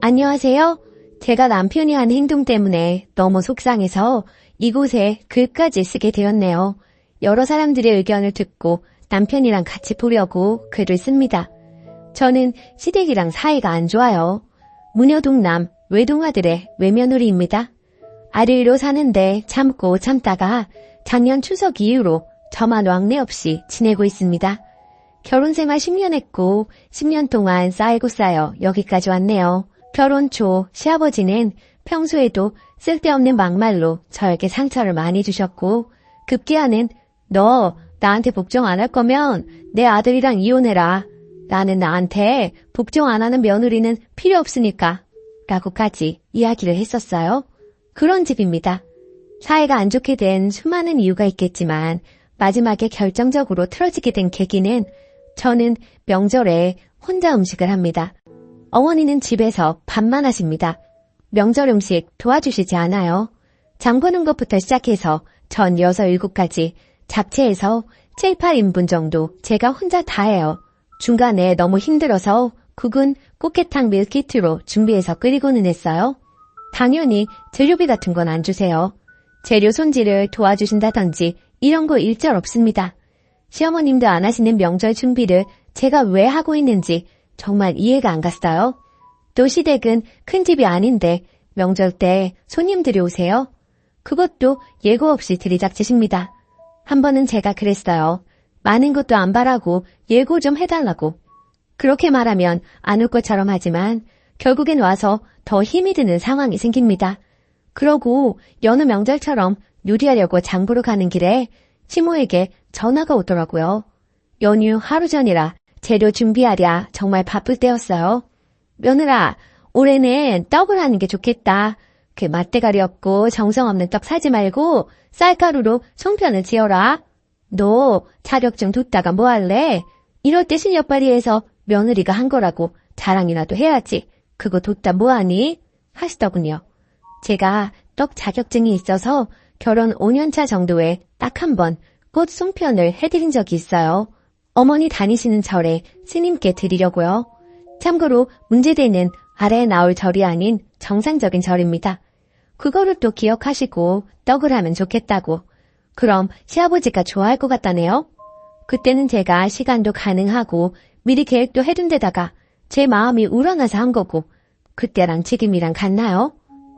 안녕하세요. 제가 남편이 한 행동 때문에 너무 속상해서 이곳에 글까지 쓰게 되었네요. 여러 사람들의 의견을 듣고 남편이랑 같이 보려고 글을 씁니다. 저는 시댁이랑 사이가 안 좋아요. 무녀동남 외동아들의 외며느리입니다. 아들로 사는데 참고 참다가 작년 추석 이후로 저만 왕래 없이 지내고 있습니다. 결혼 생활 10년 했고 10년 동안 쌓이고 쌓여 여기까지 왔네요. 결혼 초 시아버지는 평소에도 쓸데없는 막말로 저에게 상처를 많이 주셨고 급기야는 너 나한테 복종 안 할 거면 내 아들이랑 이혼해라. 나는 나한테 복종 안 하는 며느리는 필요 없으니까 라고까지 이야기를 했었어요. 그런 집입니다. 사이가 안 좋게 된 수많은 이유가 있겠지만 마지막에 결정적으로 틀어지게 된 계기는 저는 명절에 혼자 음식을 합니다. 어머니는 집에서 밥만 하십니다. 명절 음식 도와주시지 않아요. 장 보는 것부터 시작해서 전 6, 7가지 잡채에서 7, 8인분 정도 제가 혼자 다 해요. 중간에 너무 힘들어서 국은 꽃게탕 밀키트로 준비해서 끓이고는 했어요. 당연히 재료비 같은 건 안 주세요. 재료 손질을 도와주신다든지 이런 거 일절 없습니다. 시어머님도 안 하시는 명절 준비를 제가 왜 하고 있는지 정말 이해가 안 갔어요. 또 시댁은 큰 집이 아닌데 명절 때 손님들이 오세요. 그것도 예고 없이 들이닥치십니다. 한 번은 제가 그랬어요. 많은 것도 안 바라고 예고 좀 해달라고. 그렇게 말하면 안 올 것처럼 하지만 결국엔 와서 더 힘이 드는 상황이 생깁니다. 그러고 여느 명절처럼 요리하려고 장 보러 가는 길에 시모에게 전화가 오더라고요. 연휴 하루 전이라 재료 준비하랴 정말 바쁠 때였어요. 며느라, 올해는 떡을 하는 게 좋겠다. 그 맛대가리 없고 정성 없는 떡 사지 말고 쌀가루로 송편을 지어라. 너 자격 좀 뒀다가 뭐 할래? 이럴 때 실력발휘해서 며느리가 한 거라고 자랑이라도 해야지. 그거 뒀다 뭐하니? 하시더군요. 제가 떡 자격증이 있어서 결혼 5년차 정도에 딱 한 번 꽃 송편을 해드린 적이 있어요. 어머니 다니시는 절에 스님께 드리려고요. 참고로 문제되는 아래에 나올 절이 아닌 정상적인 절입니다. 그거를 또 기억하시고 떡을 하면 좋겠다고. 그럼 시아버지가 좋아할 것 같다네요. 그때는 제가 시간도 가능하고 미리 계획도 해둔 데다가 제 마음이 우러나서 한 거고 그때랑 지금이랑 같나요?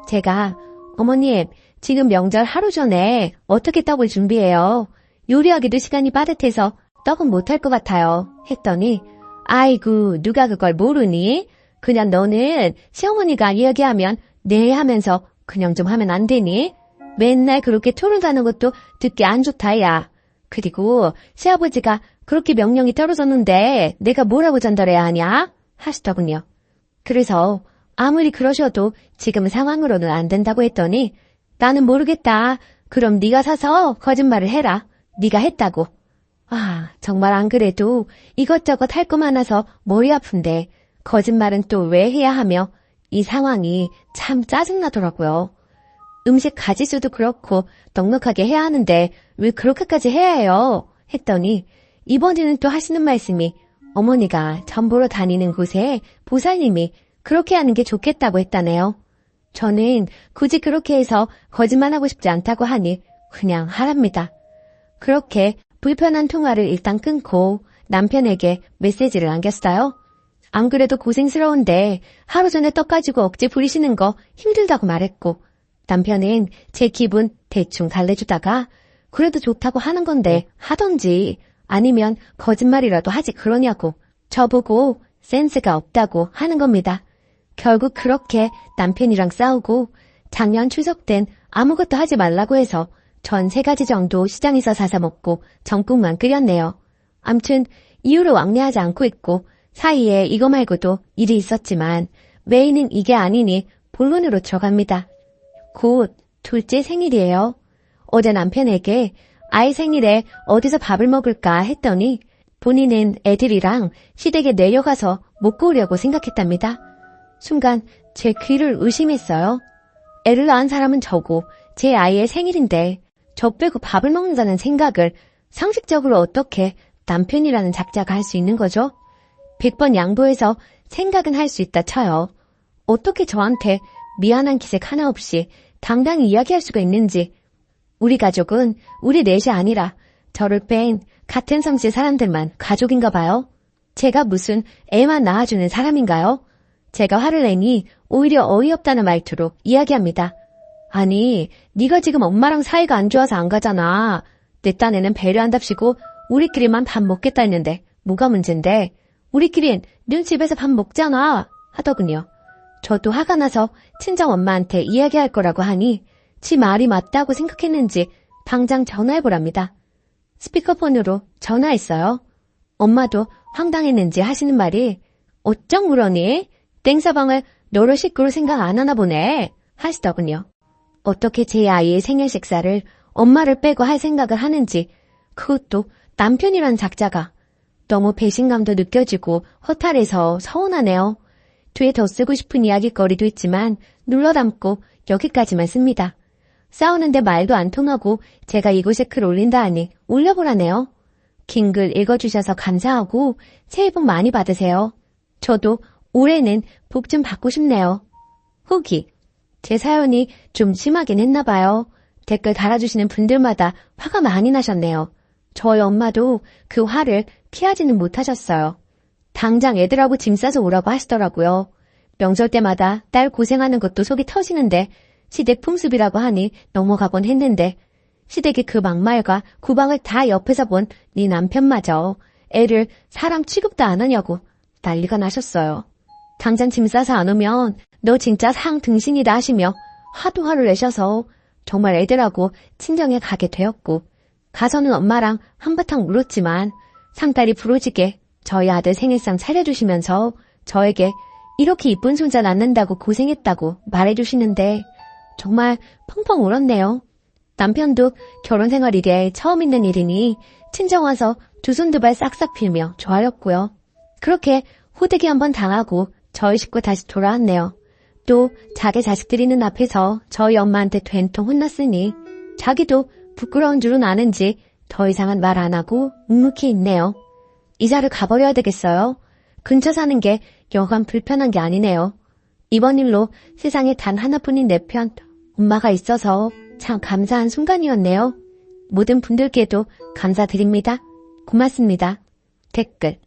제가 어머님 지금 명절 하루 전에 어떻게 떡을 준비해요? 요리하기도 시간이 빠듯해서 떡은 못할 것 같아요. 했더니 아이고 누가 그걸 모르니? 그냥 너는 시어머니가 이야기하면 네 하면서 그냥 좀 하면 안 되니? 맨날 그렇게 토론 가는 것도 듣기 안 좋다 야. 그리고 시아버지가 그렇게 명령이 떨어졌는데 내가 뭐라고 전달해야 하냐? 하시더군요. 그래서 아무리 그러셔도 지금 상황으로는 안 된다고 했더니 나는 모르겠다. 그럼 네가 사서 거짓말을 해라. 네가 했다고. 아, 정말 안 그래도 이것저것 할 거 많아서 머리 아픈데 거짓말은 또 왜 해야 하며 이 상황이 참 짜증나더라고요. 음식 가짓수도 그렇고 넉넉하게 해야 하는데 왜 그렇게까지 해야 해요? 했더니 이번에는 또 하시는 말씀이 어머니가 전 보러 다니는 곳에 보살님이 그렇게 하는 게 좋겠다고 했다네요. 저는 굳이 그렇게 해서 거짓말하고 싶지 않다고 하니 그냥 하랍니다. 그렇게 불편한 통화를 일단 끊고 남편에게 메시지를 남겼어요. 안 그래도 고생스러운데 하루 전에 떡 가지고 억지 부리시는 거 힘들다고 말했고 남편은 제 기분 대충 달래주다가 그래도 좋다고 하는 건데 하던지 아니면 거짓말이라도 하지 그러냐고 저보고 센스가 없다고 하는 겁니다. 결국 그렇게 남편이랑 싸우고 작년 추석 땐 아무것도 하지 말라고 해서 전 3가지 정도 시장에서 사서 먹고 전국만 끓였네요. 암튼 이후로 왕래하지 않고 있고 사이에 이거 말고도 일이 있었지만 메인은 이게 아니니 본론으로 들어갑니다. 곧 둘째 생일이에요. 어제 남편에게 아이 생일에 어디서 밥을 먹을까 했더니 본인은 애들이랑 시댁에 내려가서 먹고 오려고 생각했답니다. 순간 제 귀를 의심했어요. 애를 낳은 사람은 저고 제 아이의 생일인데 저 빼고 밥을 먹는다는 생각을 상식적으로 어떻게 남편이라는 작자가 할 수 있는 거죠? 100번 양보해서 생각은 할 수 있다 쳐요. 어떻게 저한테 미안한 기색 하나 없이 당당히 이야기할 수가 있는지. 우리 가족은 우리 넷이 아니라 저를 뺀 같은 성질 사람들만 가족인가 봐요. 제가 무슨 애만 낳아주는 사람인가요? 제가 화를 내니 오히려 어이없다는 말투로 이야기합니다. 아니, 네가 지금 엄마랑 사이가 안 좋아서 안 가잖아. 내 딴에는 배려한답시고 우리끼리만 밥 먹겠다 했는데 뭐가 문제인데? 우리끼린 넌 집에서 밥 먹잖아 하더군요. 저도 화가 나서 친정엄마한테 이야기할 거라고 하니 지 말이 맞다고 생각했는지 당장 전화해보랍니다. 스피커폰으로 전화했어요. 엄마도 황당했는지 하시는 말이 어쩜 그러니? 땡서방을 너로 식구로 생각 안 하나 보네 하시더군요. 어떻게 제 아이의 생일 식사를 엄마를 빼고 할 생각을 하는지, 그것도 남편이란 작자가 너무 배신감도 느껴지고 허탈해서 서운하네요. 뒤에 더 쓰고 싶은 이야기거리도 있지만 눌러 담고 여기까지만 씁니다. 싸우는데 말도 안 통하고 제가 이곳에 글 올린다 하니 올려보라네요. 긴 글 읽어주셔서 감사하고 새해 복 많이 받으세요. 저도 올해는 복 좀 받고 싶네요. 후기. 제 사연이 좀 심하긴 했나 봐요. 댓글 달아주시는 분들마다 화가 많이 나셨네요. 저희 엄마도 그 화를 피하지는 못하셨어요. 당장 애들하고 짐 싸서 오라고 하시더라고요. 명절 때마다 딸 고생하는 것도 속이 터지는데 시댁 풍습이라고 하니 넘어가곤 했는데 시댁이 그 막말과 구박을 다 옆에서 본 네 남편마저 애를 사람 취급도 안 하냐고 난리가 나셨어요. 당장 짐 싸서 안 오면 너 진짜 상 등신이다 하시며 하도 화를 내셔서 정말 애들하고 친정에 가게 되었고, 가서는 엄마랑 한바탕 울었지만 상딸이 부러지게 저희 아들 생일상 차려주시면서 저에게 이렇게 이쁜 손자 낳는다고 고생했다고 말해주시는데 정말 펑펑 울었네요. 남편도 결혼 생활 이래 처음 있는 일이니 친정 와서 두 손 두 발 싹싹 빌며 좋아했고요. 그렇게 호되게 한번 당하고 저희 식구 다시 돌아왔네요. 또 자기 자식들 있는 앞에서 저희 엄마한테 된통 혼났으니 자기도 부끄러운 줄은 아는지 더 이상은 말 안 하고 묵묵히 있네요. 이사를 가버려야 되겠어요. 근처 사는 게 여간 불편한 게 아니네요. 이번 일로 세상에 단 하나뿐인 내 편 엄마가 있어서 참 감사한 순간이었네요. 모든 분들께도 감사드립니다. 고맙습니다. 댓글.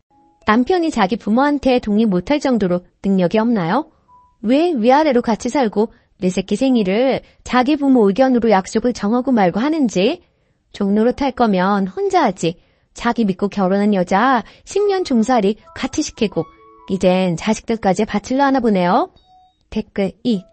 남편이 자기 부모한테 독립 못할 정도로 능력이 없나요? 왜 위아래로 같이 살고 내 새끼 생일을 자기 부모 의견으로 약속을 정하고 말고 하는지. 종로로 탈 거면 혼자 하지. 자기 믿고 결혼한 여자 10년 종살이 같이 시키고 이젠 자식들까지 바칠러 하나 보네요. 댓글 2.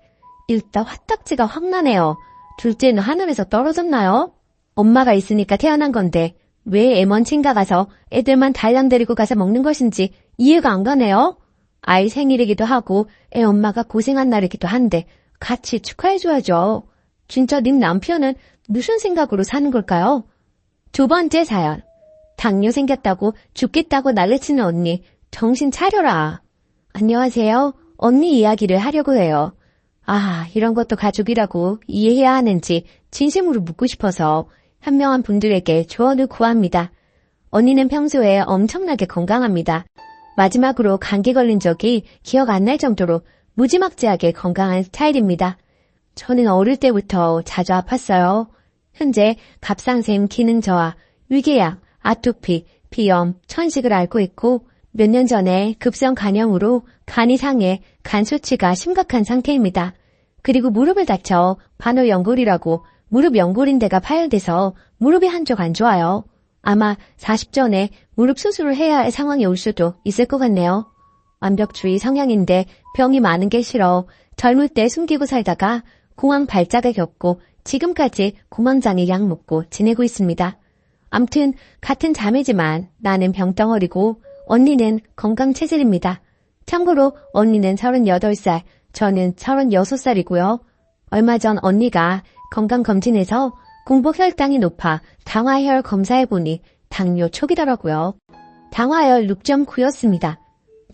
일단 화딱지가 확 나네요. 둘째는 하늘에서 떨어졌나요? 엄마가 있으니까 태어난 건데 왜 애먼친가 가서 애들만 달랑 데리고 가서 먹는 것인지 이해가 안 가네요. 아이 생일이기도 하고 애 엄마가 고생한 날이기도 한데 같이 축하해줘야죠. 진짜 님 남편은 무슨 생각으로 사는 걸까요? 두 번째 사연. 당뇨 생겼다고 죽겠다고 난리치는 언니, 정신 차려라. 안녕하세요. 언니 이야기를 하려고 해요. 아, 이런 것도 가족이라고 이해해야 하는지 진심으로 묻고 싶어서 현명한 분들에게 조언을 구합니다. 언니는 평소에 엄청나게 건강합니다. 마지막으로 감기 걸린 적이 기억 안 날 정도로 무지막지하게 건강한 스타일입니다. 저는 어릴 때부터 자주 아팠어요. 현재 갑상샘 기능 저하, 위궤양, 아토피, 비염, 천식을 앓고 있고 몇 년 전에 급성 간염으로 간이 상해 간 수치가 심각한 상태입니다. 그리고 무릎을 다쳐 반월연골이라고 무릎 연골인대가 파열돼서 무릎이 한쪽 안 좋아요. 아마 40전에 무릎 수술을 해야 할 상황이 올 수도 있을 것 같네요. 완벽주의 성향인데 병이 많은 게 싫어 젊을 때 숨기고 살다가 공황 발작을 겪고 지금까지 공황장애 약 먹고 지내고 있습니다. 암튼 같은 자매지만 나는 병덩어리고 언니는 건강체질입니다. 참고로 언니는 38살, 저는 36살이고요. 얼마 전 언니가 건강검진에서 공복 혈당이 높아 당화혈 검사해보니 당뇨 초기더라고요. 당화혈 6.9였습니다.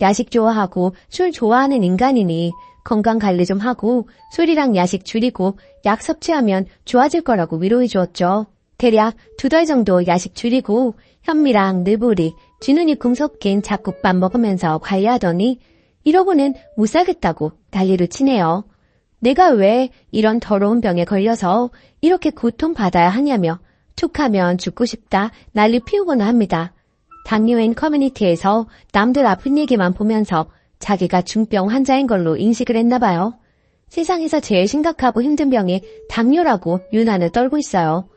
야식 좋아하고 술 좋아하는 인간이니 건강관리 좀 하고 술이랑 야식 줄이고 약 섭취하면 좋아질 거라고 위로해 주었죠. 대략 2달 정도 야식 줄이고 현미랑 느보리, 쥐눈이콩 섞인 잡곡밥 먹으면서 관리하더니 이러고는 못 살겠다고 난리를 치네요. 내가 왜 이런 더러운 병에 걸려서 이렇게 고통받아야 하냐며 툭하면 죽고 싶다 난리 피우곤 합니다. 당뇨인 커뮤니티에서 남들 아픈 얘기만 보면서 자기가 중병 환자인 걸로 인식을 했나 봐요. 세상에서 제일 심각하고 힘든 병이 당뇨라고 유난을 떨고 있어요.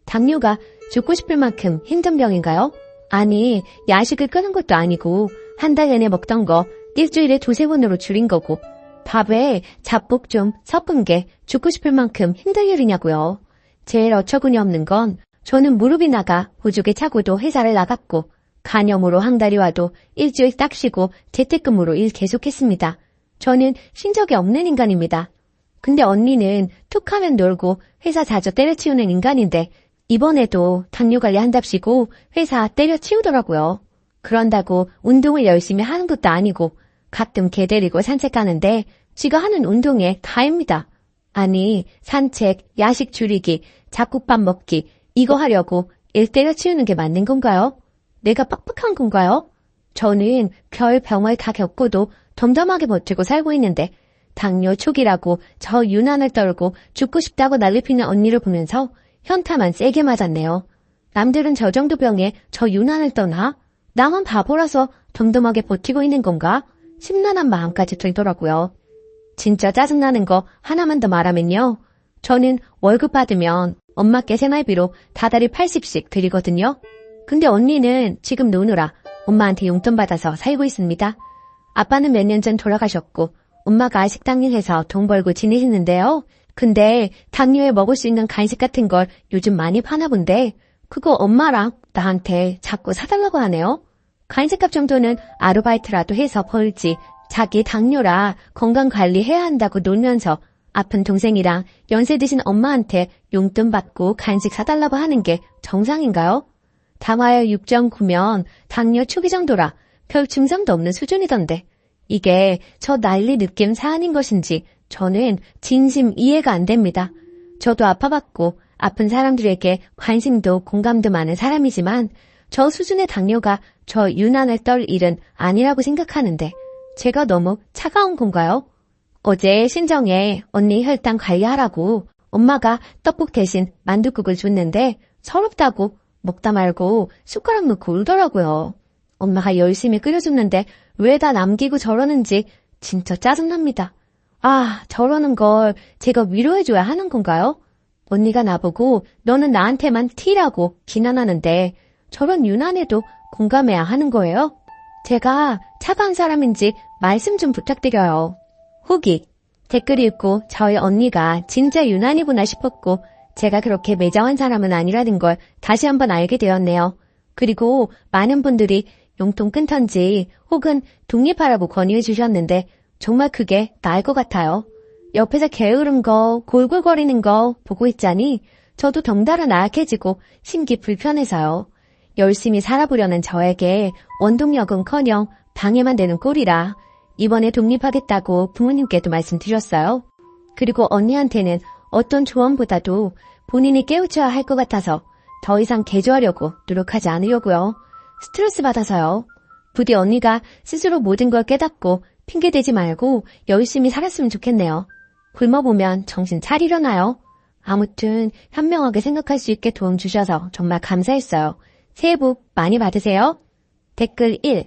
당뇨가 죽고 싶을 만큼 힘든 병인가요? 아니, 야식을 끊은 것도 아니고 한 달 내내 먹던 거 일주일에 2-3번으로 줄인 거고 밥에 잡곡 좀 섞은 게 죽고 싶을 만큼 힘들 일이냐고요. 제일 어처구니 없는 건 저는 무릎이 나가 보조개 차고도 회사를 나갔고 간염으로 한 달이 와도 일주일 딱 쉬고 재택근무로 일 계속했습니다. 저는 쉰 적이 없는 인간입니다. 근데 언니는 툭하면 놀고 회사 자주 때려치우는 인간인데 이번에도 당뇨 관리 한답시고 회사 때려치우더라고요. 그런다고 운동을 열심히 하는 것도 아니고 가끔 개 데리고 산책 가는데 지가 하는 운동에 다입니다. 아니, 산책, 야식 줄이기, 잡곡밥 먹기 이거 하려고 일 때려치우는 게 맞는 건가요? 내가 빡빡한 건가요? 저는 별 병을 다 겪고도 덤덤하게 버티고 살고 있는데 당뇨 초기라고 저 유난을 떨고 죽고 싶다고 난리 피는 언니를 보면서 현타만 세게 맞았네요. 남들은 저 정도 병에 저 유난을 떠나? 나만 바보라서 덤덤하게 버티고 있는 건가? 심란한 마음까지 들더라고요. 진짜 짜증나는 거 하나만 더 말하면요. 저는 월급 받으면 엄마께 생활비로 다달이 80씩 드리거든요. 근데 언니는 지금 노느라 엄마한테 용돈 받아서 살고 있습니다. 아빠는 몇 년 전 돌아가셨고 엄마가 식당 일해서 돈 벌고 지내시는데요. 근데 당뇨에 먹을 수 있는 간식 같은 걸 요즘 많이 파나 본데 그거 엄마랑 나한테 자꾸 사달라고 하네요. 간식값 정도는 아르바이트라도 해서 벌지 자기 당뇨라 건강관리해야 한다고 놀면서 아픈 동생이랑 연세 드신 엄마한테 용돈 받고 간식 사달라고 하는 게 정상인가요? 담화열 6.9면 당뇨 초기 정도라 별 증상도 없는 수준이던데 이게 저 난리 느낌 사안인 것인지 저는 진심 이해가 안 됩니다. 저도 아파봤고 아픈 사람들에게 관심도 공감도 많은 사람이지만 저 수준의 당뇨가 저 유난을 떨 일은 아니라고 생각하는데 제가 너무 차가운 건가요? 어제 신정에 언니 혈당 관리하라고 엄마가 떡국 대신 만둣국을 줬는데 서럽다고 먹다 말고 숟가락 넣고 울더라고요. 엄마가 열심히 끓여줬는데 왜 다 남기고 저러는지 진짜 짜증납니다. 아, 저러는 걸 제가 위로해줘야 하는 건가요? 언니가 나보고 너는 나한테만 T라고 비난하는데 저런 유난에도 공감해야 하는 거예요? 제가 차가운 사람인지 말씀 좀 부탁드려요. 후기, 댓글 읽고 저희 언니가 진짜 유난이구나 싶었고 제가 그렇게 매정한 사람은 아니라는 걸 다시 한번 알게 되었네요. 그리고 많은 분들이 용돈 끊던지 혹은 독립하라고 권유해 주셨는데 정말 그게 나을 것 같아요. 옆에서 게으른 거, 골골거리는 거 보고 있자니 저도 덩달아 나약해지고 심기 불편해서요. 열심히 살아보려는 저에게 원동력은커녕 방해만 되는 꼴이라 이번에 독립하겠다고 부모님께도 말씀드렸어요. 그리고 언니한테는 어떤 조언보다도 본인이 깨우쳐야 할 것 같아서 더 이상 개조하려고 노력하지 않으려고요. 스트레스 받아서요. 부디 언니가 스스로 모든 걸 깨닫고 핑계대지 말고 열심히 살았으면 좋겠네요. 굶어보면 정신 차리려나요? 아무튼 현명하게 생각할 수 있게 도움 주셔서 정말 감사했어요. 새해 복 많이 받으세요. 댓글 1.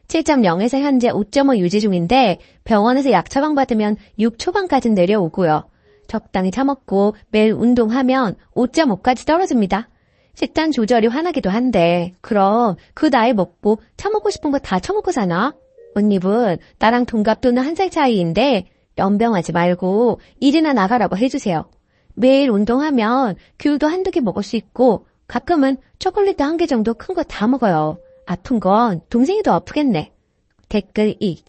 7.0에서 현재 5.5 유지 중인데 병원에서 약 처방받으면 6 초반까지는 내려오고요. 적당히 처먹고 매일 운동하면 5.5까지 떨어집니다. 식단 조절이 화나기도 한데 그럼 그 나이 먹고 처먹고 싶은 거 다 처먹고 사나? 언니분 나랑 동갑 또는 1살 차이인데 연병하지 말고 일이나 나가라고 해주세요. 매일 운동하면 귤도 1-2개 먹을 수 있고 가끔은 초콜릿도 1개 정도 큰 거 다 먹어요. 아픈 건 동생이 더 아프겠네. 댓글 2.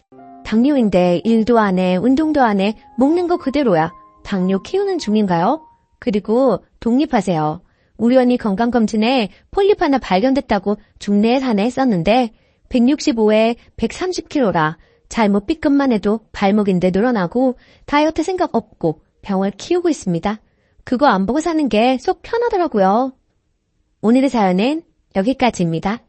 당뇨인데 일도 안 해, 운동도 안 해, 먹는 거 그대로야. 당뇨 키우는 중인가요? 그리고 독립하세요. 우리 언니 건강검진에 폴립 하나 발견됐다고 중내에 사내 했었는데 165에 130kg라 잘못 삐끗만 해도 발목인데 늘어나고 다이어트 생각 없고 병을 키우고 있습니다. 그거 안 보고 사는 게 속 편하더라고요. 오늘의 사연은 여기까지입니다.